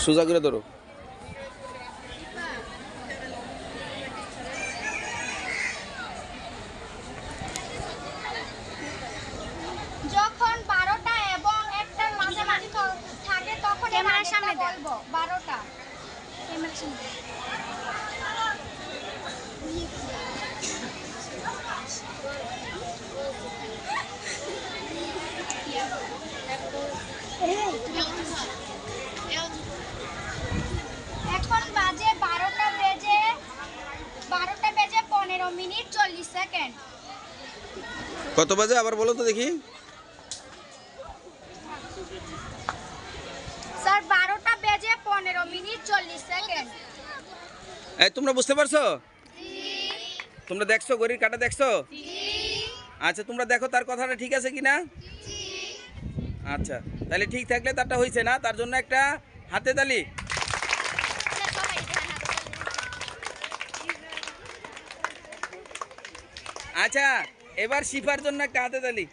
সোজা করে ধরো। যখন 12টা এবং 1টার মাঝামাঝি থাকে তখন ক্যামেরার সামনে বলবো 12টা। ক্যামেরার সামনে এখন বাজে 12টা বেজে 15 মিনিট 40 সেকেন্ড। কত বাজে আবার বলো তো দেখি। স্যার 12টা বেজে 15 মিনিট 40 সেকেন্ড। এই তোমরা বুঝতে পারছো? তোমরা দেখছো ঘড়ির কাঁটা দেখছো? আচ্ছা তোমরা দেখো তার কথাটা ঠিক আছে কিনা। আচ্ছা তাহলে ঠিক থাকলে তারটা হয়েছে না, তার জন্য একটা হাতে তালি। আচ্ছা এবার শিফার জন্য একটা হাতে তালি।